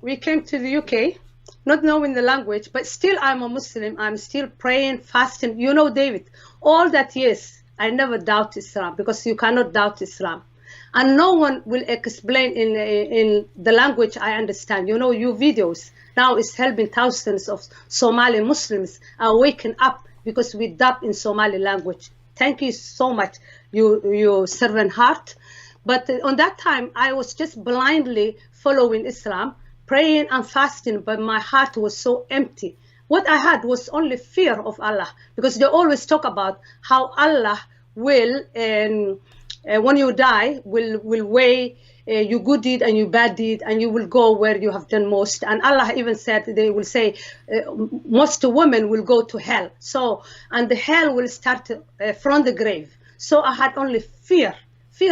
we came to the UK, not knowing the language, but still I'm a Muslim. I'm still praying, fasting. You know, David, all that years, I never doubt Islam, because you cannot doubt Islam. And no one will explain in the language I understand. You know, your videos now is helping thousands of Somali Muslims are waking up because we dub in Somali language. Thank you so much, you servant heart. But on that time, I was just blindly following Islam, praying and fasting, but my heart was so empty. What I had was only fear of Allah, because they always talk about how Allah will, when you die, will weigh your good deed and your bad deed, and you will go where you have done most. And Allah even said, they will say, most women will go to hell. So, and the hell will start from the grave. So I had only fear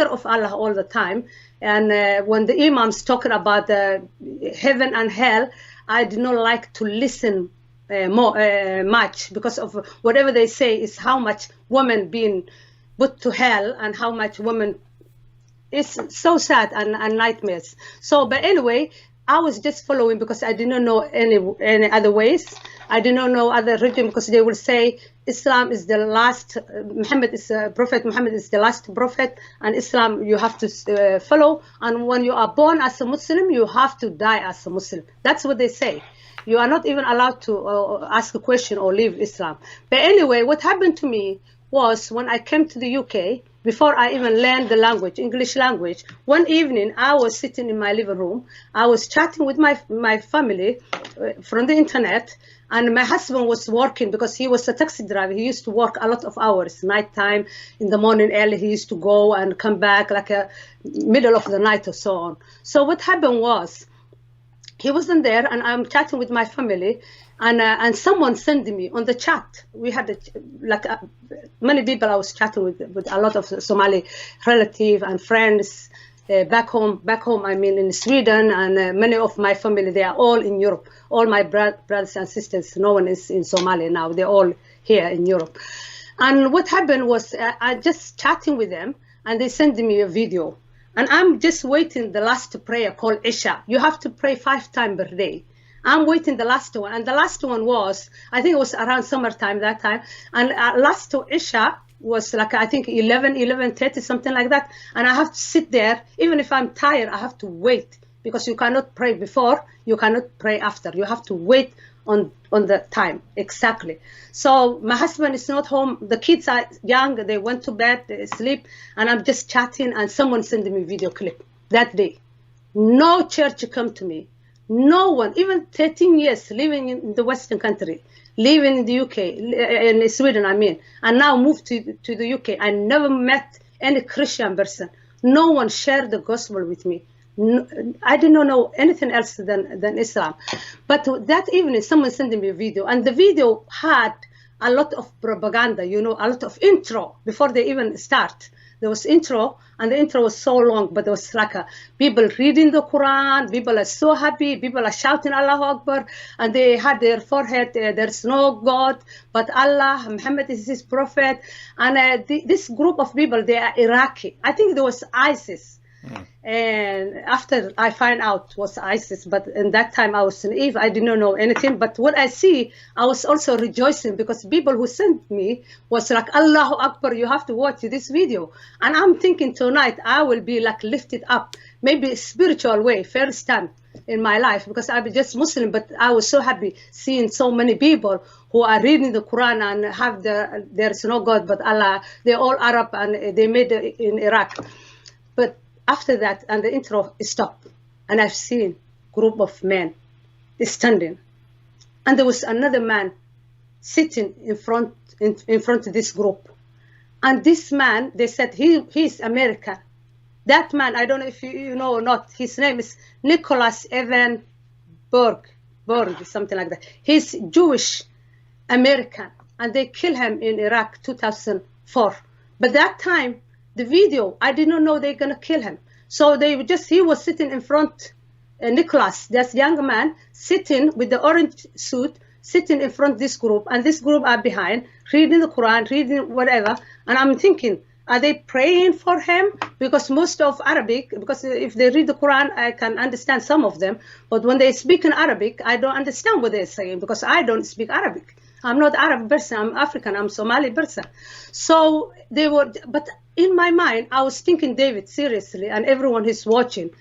of Allah all the time. And when the imams talking about heaven and hell, I did not like to listen much, because of whatever they say is how much women being put to hell and how much women is so sad and nightmares. So, but anyway, I was just following because I did not know any other ways. I did not know other religion, because they will say Islam is the last, Prophet Muhammad is the last prophet, and Islam you have to follow. And when you are born as a Muslim, you have to die as a Muslim. That's what they say. You are not even allowed to ask a question or leave Islam. But anyway, what happened to me was when I came to the UK, before I even learned the language, English language, one evening I was sitting in my living room. I was chatting with my family from the internet, and my husband was working because he was a taxi driver. He used to work a lot of hours, nighttime, in the morning early. He used to go and come back like a middle of the night or so on. So what happened was, he wasn't there, and I'm chatting with my family, and someone sent me on the chat. We had many people I was chatting with a lot of Somali relatives and friends back home. I mean in Sweden, and many of my family, they are all in Europe. All my brothers and sisters, no one is in Somalia now. They're all here in Europe. And what happened was I just chatting with them, and they sent me a video. And I'm just waiting the last prayer called Isha. You have to pray 5 times per day. I'm waiting the last one. And the last one was, I think it was around summertime that time. And last to Isha was like, I think 11:30, something like that. And I have to sit there. Even if I'm tired, I have to wait. Because you cannot pray before, you cannot pray after. You have to wait on the time, exactly. So my husband is not home. The kids are young. They went to bed, they sleep. And I'm just chatting, and someone sent me a video clip that day. No church come to me. No one, even 13 years living in the Western country, living in the UK, in Sweden, I mean, and now moved to the UK. I never met any Christian person. No one shared the gospel with me. No, I did not know anything else than Islam. But that evening, someone sent me a video, and the video had a lot of propaganda, you know, a lot of intro before they even start. There was intro, and the intro was so long, but there was like people reading the Quran, people are so happy, people are shouting Allahu Akbar, and they had their forehead, there's no God, but Allah, Muhammad is his prophet. And this group of people, they are Iraqi. I think there was ISIS. And after I find out was ISIS, but in that time I was naive, I did not know anything. But what I see, I was also rejoicing, because people who sent me was like, Allahu Akbar, you have to watch this video. And I'm thinking tonight I will be like lifted up, maybe spiritual way, first time in my life, because I'm just Muslim, but I was so happy seeing so many people who are reading the Quran and have there's no God but Allah. They're all Arab, and they made it in Iraq. But after that, and the intro stopped, and I've seen a group of men standing, and there was another man sitting in front of this group. And this man, they said he's American. That man, I don't know if you know or not, his name is Nicholas Evan Berg, something like that. He's Jewish American, and they killed him in Iraq 2004. But that time, the video, I did not know they're gonna kill him. So he was sitting in front, Nicholas, this young man, sitting with the orange suit, sitting in front of this group, and this group are behind, reading the Quran, reading whatever. And I'm thinking, Are they praying for him? Because most of Arabic, because if they read the Quran, I can understand some of them. But when they speak in Arabic, I don't understand what they're saying because I don't speak Arabic. I'm not Arab person, I'm African, I'm Somali person. So they were, but in my mind, I was thinking David, seriously, and everyone who's watching,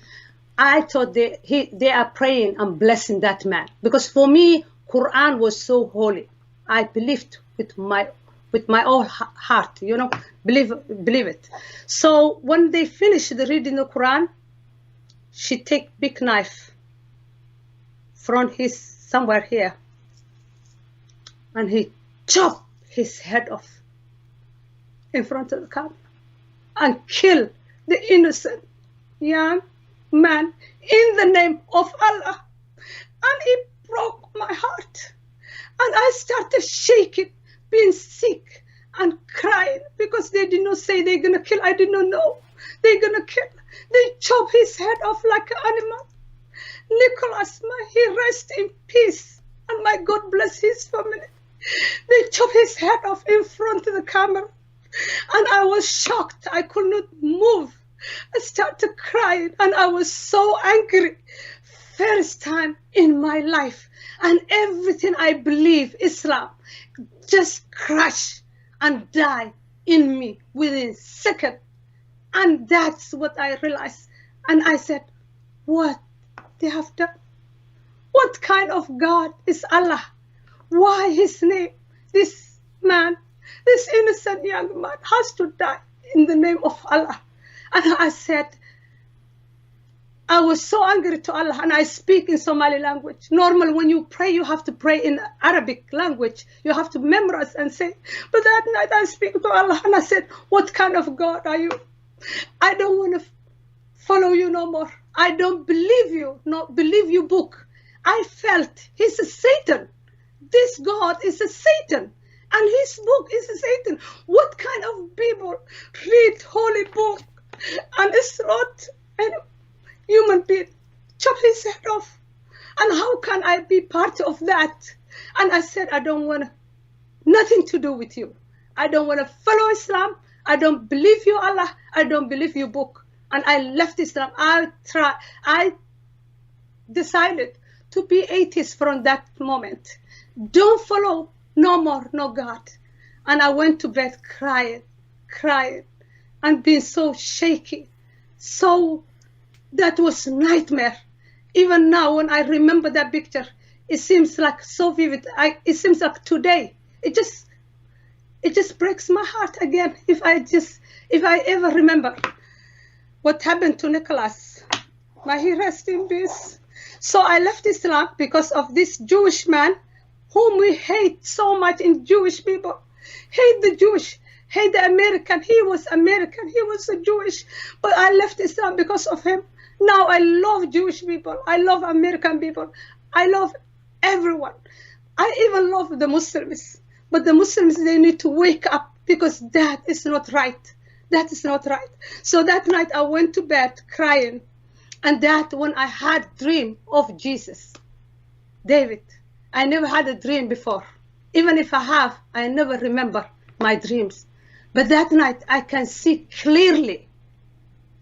I thought they are praying and blessing that man. Because for me, Quran was so holy. I believed with my whole heart, you know, believe it. So when they finished the reading the Quran, she take big knife from his somewhere here, and he chopped his head off in front of the camera and killed the innocent young man in the name of Allah. And it broke my heart. And I started shaking, being sick and crying because they did not say they're going to kill. I did not know they're going to kill. They chop his head off like an animal. Nicholas, he rest in peace. And my God bless his family. They chop his head off in front of the camera. And I was shocked. I could not move. I started crying and I was so angry. First time in my life. And everything I believe, Islam, just crash and die in me within a second. And that's what I realized. And I said, what they have done? What kind of God is Allah? Why his name? This man, this innocent young man has to die in the name of Allah. And I said, I was so angry to Allah, and I speak in Somali language. Normally, when you pray, you have to pray in Arabic language. You have to memorize and say. But that night, I speak to Allah, and I said, what kind of God are you? I don't want to follow you no more. I don't believe you, not believe your book. I felt he's a Satan. This God is a Satan, and his book is a Satan. What kind of people read holy book, and it's not any human being? Chop his head off. And how can I be part of that? And I said, I don't want nothing to do with you. I don't want to follow Islam. I don't believe you, Allah. I don't believe your book. And I left Islam. I decided to be atheist from that moment. Don't follow no more, no God. And I went to bed crying, and being so shaky. So that was a nightmare. Even now, when I remember that picture, it seems like so vivid. It seems like today. It just breaks my heart again. If I ever remember what happened to Nicholas, may he rest in peace. So I left Islam because of this Jewish man, whom we hate so much in Jewish people. Hate the Jewish, hate the American. He was American, he was a Jewish, but I left Islam because of him. Now I love Jewish people. I love American people. I love everyone. I even love the Muslims. But the Muslims, they need to wake up because that is not right. That is not right. So that night I went to bed crying. And that when I had a dream of Jesus, David, I never had a dream before. Even if I have, I never remember my dreams. But that night I can see clearly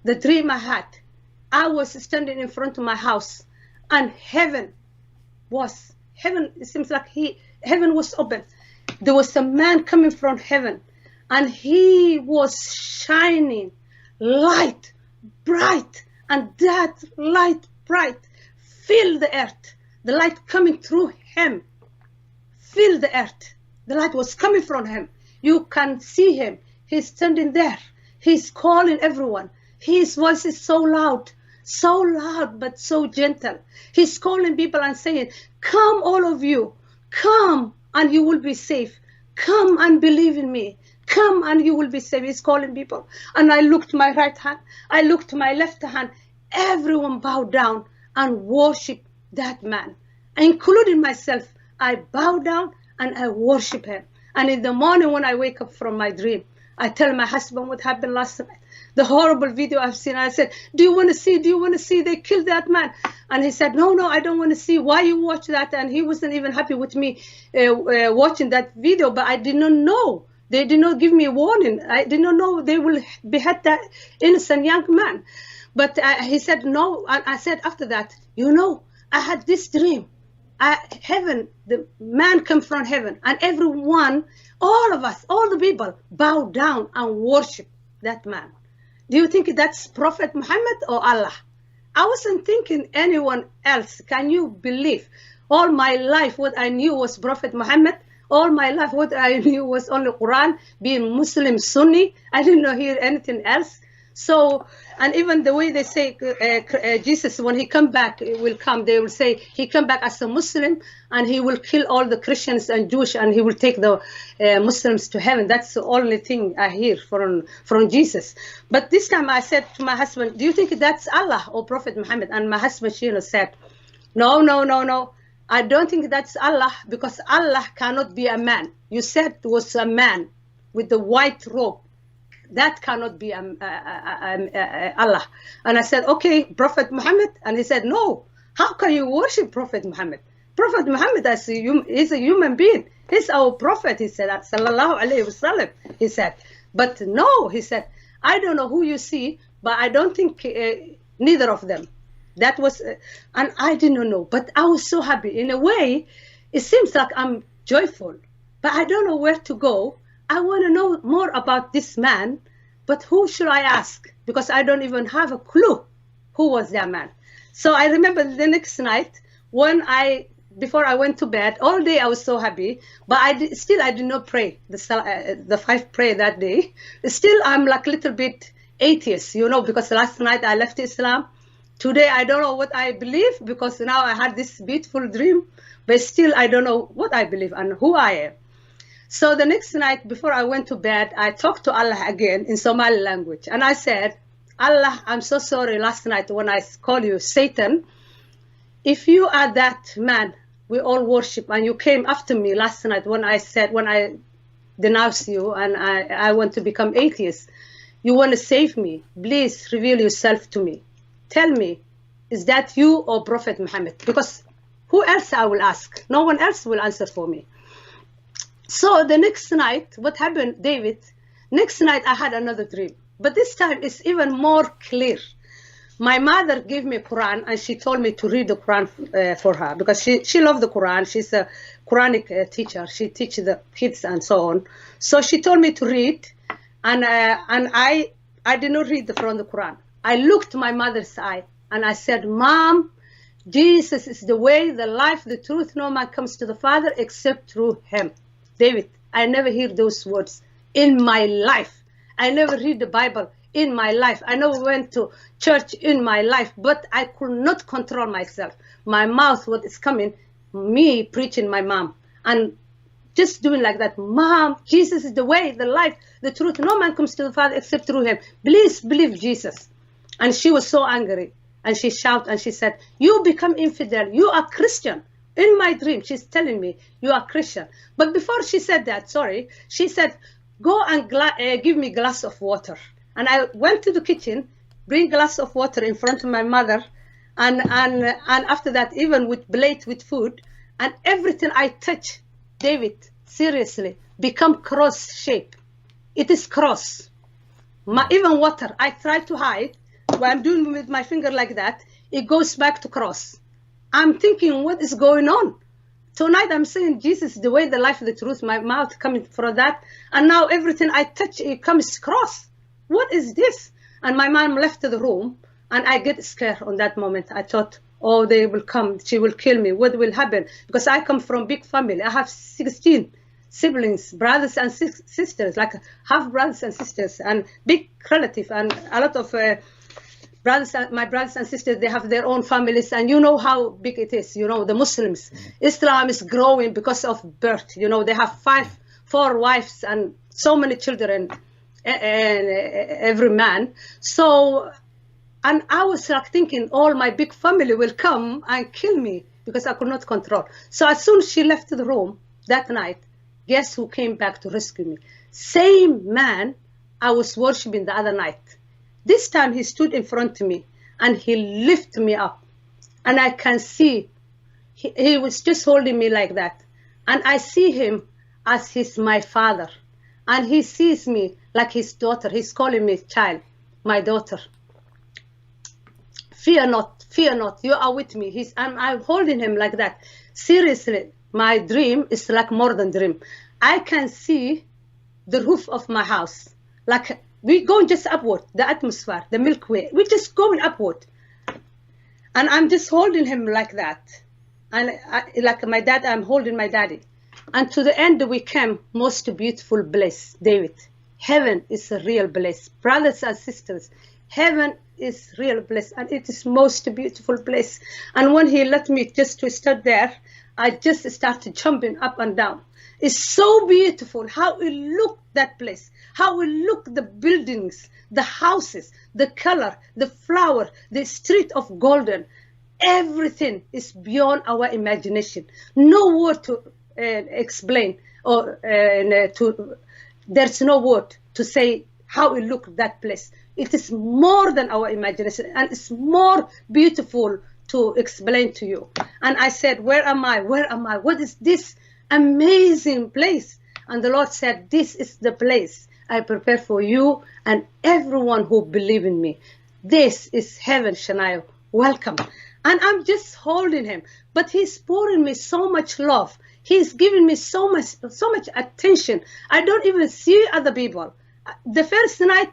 the dream I had. I was standing in front of my house, and heaven, it seems like heaven was open. There was a man coming from heaven, and he was shining light, bright, and that light, bright, filled the earth. The light coming through him, filled the earth. The light was coming from him. You can see him. He's standing there. He's calling everyone. His voice is so loud, but so gentle. He's calling people and saying, come all of you, come and you will be safe. Come and believe in me. Come and you will be safe. He's calling people. And I looked my right hand. I looked my left hand. Everyone bowed down and worshiped that man, including myself. I bow down and I worship him. And in the morning when I wake up from my dream, I tell my husband what happened last night. The horrible video I've seen. I said, do you want to see? Do you want to see? They killed that man. And he said, no, I don't want to see. Why you watch that? And he wasn't even happy with me watching that video. But I did not know They did not give me a warning. I did not know they will behead that innocent young man. But he said no, and I said after that, I had this dream. Heaven, the man came from heaven, and everyone, all of us, all the people bow down and worship that man. Do you think that's Prophet Muhammad or Allah? I wasn't thinking anyone else. Can you believe? All my life, what I knew was Prophet Muhammad. All my life, what I knew was only Quran, being Muslim Sunni. I did not hear anything else. So, and even the way they say Jesus, when he come back, will come, they will say he come back as a Muslim and he will kill all the Christians and Jewish and he will take the Muslims to heaven. That's the only thing I hear from Jesus. But this time I said to my husband, do you think that's Allah or Prophet Muhammad? And my husband, Shania, said, no. I don't think that's Allah, because Allah cannot be a man. You said it was a man with the white robe. That cannot be Allah. And I said, okay, Prophet Muhammad. And he said, no, how can you worship Prophet Muhammad? Prophet Muhammad is a human being. He's our prophet, he said, sallallahu alayhi wasallam, he said. But no, he said, I don't know who you see, but I don't think neither of them. That was, and I didn't know, but I was so happy. In a way, it seems like I'm joyful, but I don't know where to go. I want to know more about this man, but who should I ask? Because I don't even have a clue who was that man. So I remember the next night before I went to bed, all day I was so happy, but I did not pray the 5 prayer that day. Still, I'm like a little bit atheist, because last night I left Islam. Today, I don't know what I believe, because now I had this beautiful dream, but still I don't know what I believe and who I am. So the next night, before I went to bed, I talked to Allah again in Somali language. And I said, Allah, I'm so sorry last night when I called you Satan. If you are that man we all worship, and you came after me last night when I denounced you and I want to become atheist, you want to save me, please reveal yourself to me. Tell me, is that you or Prophet Muhammad? Because who else I will ask? No one else will answer for me. So the next night, what happened, David? Next night I had another dream, but this time it's even more clear. My mother gave me Quran and she told me to read the Quran for her, because she loved the Quran. She's a Quranic teacher. She teaches the kids and so on. So she told me to read, and I did not read from the Quran. I looked my mother's eye and I said, Mom, Jesus is the way, the life, the truth. No man comes to the Father except through him. David, I never hear those words in my life. I never read the Bible in my life. I never went to church in my life, but I could not control myself. My mouth, what is coming, me preaching my mom, and just doing like that. Mom, Jesus is the way, the life, the truth. No man comes to the Father except through him. Please believe Jesus. And she was so angry. And she shouted and she said, you become infidel. You are Christian. In my dream, she's telling me, you are Christian. But before she said that, she said, go and give me a glass of water. And I went to the kitchen, bring a glass of water in front of my mother. And after that, even with plate with food, and everything I touch, David, seriously, become cross shape. It is cross. Even water, I try to hide. When I'm doing with my finger like that, it goes back to cross. I'm thinking, what is going on? Tonight I'm saying Jesus is the way, the life, the truth. My mouth coming from that. And now everything I touch, it comes cross. What is this? And my mom left the room and I get scared on that moment. I thought, oh, they will come. She will kill me. What will happen? Because I come from big family. I have 16 siblings, brothers and sisters, like half brothers and sisters, and big relative, and a lot of my brothers and sisters, they have their own families, and you know how big it is. The Muslims, Islam is growing because of birth. They have 4 wives and so many children, and every man. So, and I was like thinking, all my big family will come and kill me because I could not control. So as soon as she left the room that night, guess who came back to rescue me? Same man I was worshiping the other night. This time he stood in front of me and he lifted me up. And I can see, he was just holding me like that. And I see him as he's my father. And he sees me like his daughter. He's calling me child, my daughter. Fear not, you are with me. I'm holding him like that. Seriously, my dream is like more than dream. I can see the roof of my house. Like we going just upward, the atmosphere, the Milky Way. We're just going upward. And I'm just holding him like that. And like my dad, I'm holding my daddy. And to the end we came, most beautiful bliss, David. Heaven is a real bliss. Brothers and sisters, heaven is real bliss, and it is most beautiful place. And when he let me just to start there, I just started jumping up and down. It's so beautiful how it look, that place, how it look, the buildings, the houses, the color, the flower, the street of golden. Everything is beyond our imagination. No word to explain, or there's no word to say how it look, that place. It is more than our imagination, and it's more beautiful to explain to you. And I said, where am I? Where am I? What is this amazing place? And the Lord said, this is the place I prepare for you and everyone who believe in me. This is heaven, Shania. Welcome. And I'm just holding him, but he's pouring me so much love. He's giving me so much attention. I don't even see other people. The first night,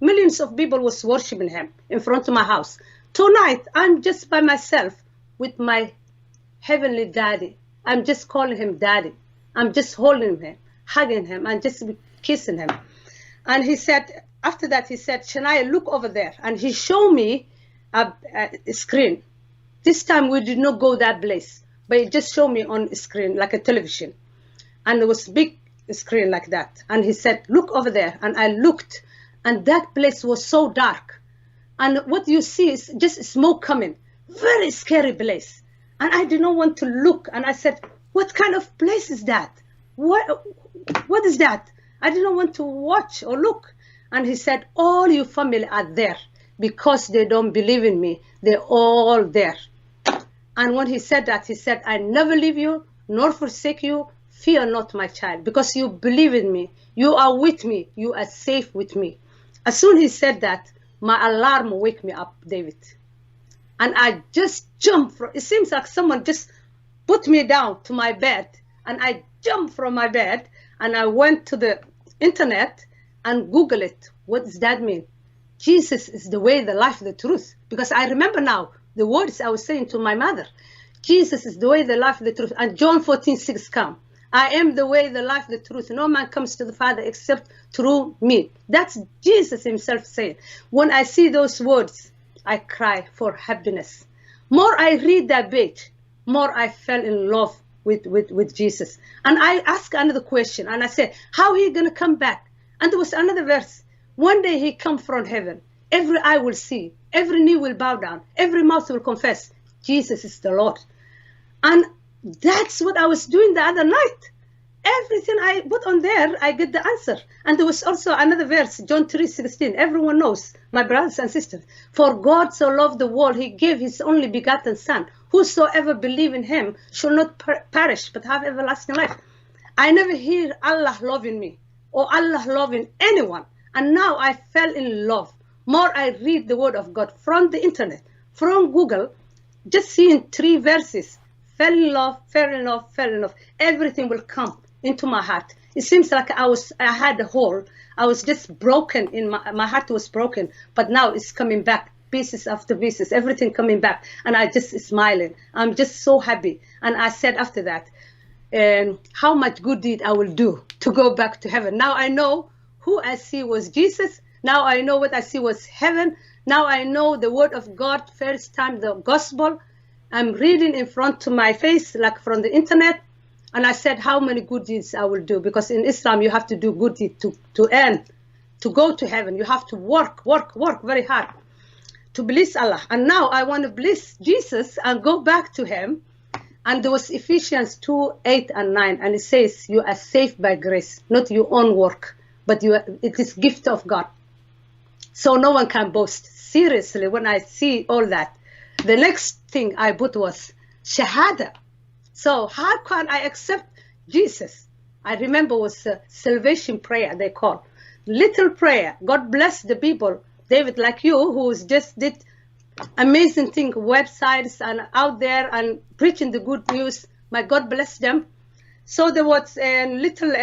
millions of people was worshiping him in front of my house. Tonight, I'm just by myself with my heavenly daddy. I'm just calling him daddy. I'm just holding him, hugging him, and just kissing him. And he said, after that, he said, Shania, look over there. And he showed me a screen. This time we did not go that place, but he just showed me on a screen, like a television. And there was a big screen like that. And he said, look over there. And I looked, and that place was so dark. And what you see is just smoke coming. Very scary place. And I did not want to look. And I said, what kind of place is that? What is that? I did not want to watch or look. And he said, all your family are there because they don't believe in me. They're all there. And when he said that, he said, I never leave you nor forsake you. Fear not, my child, because you believe in me. You are with me. You are safe with me. As soon as he said that, my alarm wake me up, David. And I just jumped from, it seems like someone just put me down to my bed. And I jumped from my bed and I went to the internet and Google it. What does that mean? Jesus is the way, the life, the truth. Because I remember now the words I was saying to my mother. Jesus is the way, the life, the truth. And John 14:6 come. I am the way, the life, the truth. No man comes to the Father except through me. That's Jesus himself saying. When I see those words, I cry for happiness. More I read that page, more I fell in love with Jesus. And I asked another question, and I said, how he going to come back? And there was another verse. One day he come from heaven. Every eye will see. Every knee will bow down. Every mouth will confess. Jesus is the Lord. And that's what I was doing the other night. Everything I put on there, I get the answer. And there was also another verse, John 3:16. Everyone knows, my brothers and sisters. For God so loved the world, he gave his only begotten son. Whosoever believe in him shall not perish, but have everlasting life. I never hear Allah loving me or Allah loving anyone. And now I fell in love. More I read the word of God from the internet, from Google, just seeing 3 verses. Fell in love, fell in love, fell in love. Everything will come into my heart. It seems like I had a hole. I was just broken in my heart was broken, but now it's coming back, pieces after pieces, everything coming back. And I just smiling. I'm just so happy. And I said after that, how much good deed I will do to go back to heaven. Now I know who I see was Jesus. Now I know what I see was heaven. Now I know the word of God, first time the gospel. I'm reading in front of my face, like from the internet. And I said, how many good deeds I will do? Because in Islam, you have to do good deeds to earn, to go to heaven. You have to work very hard to bless Allah. And now I want to bless Jesus and go back to him. And there was Ephesians 2:8 and 9. And it says, you are saved by grace, not your own work, but it is gift of God. So no one can boast. Seriously, when I see all that, the next thing I put was Shahada. So how can I accept Jesus? I remember was salvation prayer, they call. Little prayer. God bless the people, David, like you, who just did amazing thing, websites and out there and preaching the good news. My God bless them. So there was a little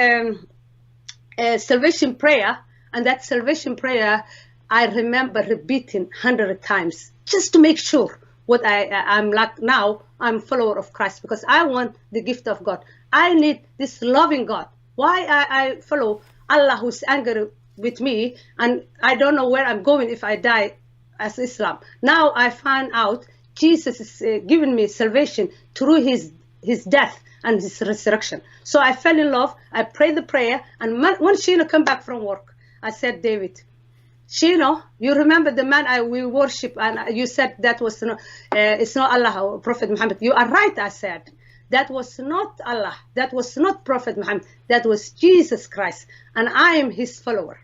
salvation prayer, and that salvation prayer I remember repeating 100 times just to make sure what I'm like now. I'm a follower of Christ because I want the gift of God. I need this loving God. Why I follow Allah who's angry with me, and I don't know where I'm going if I die as Islam. Now I find out Jesus is giving me salvation through his death and his resurrection. So I fell in love. I prayed the prayer, and when Shania came back from work, I said, David, Shania, you remember the man we worship, and you said that was it's not Allah or Prophet Muhammad. You are right, I said. That was not Allah. That was not Prophet Muhammad. That was Jesus Christ, and I am his follower.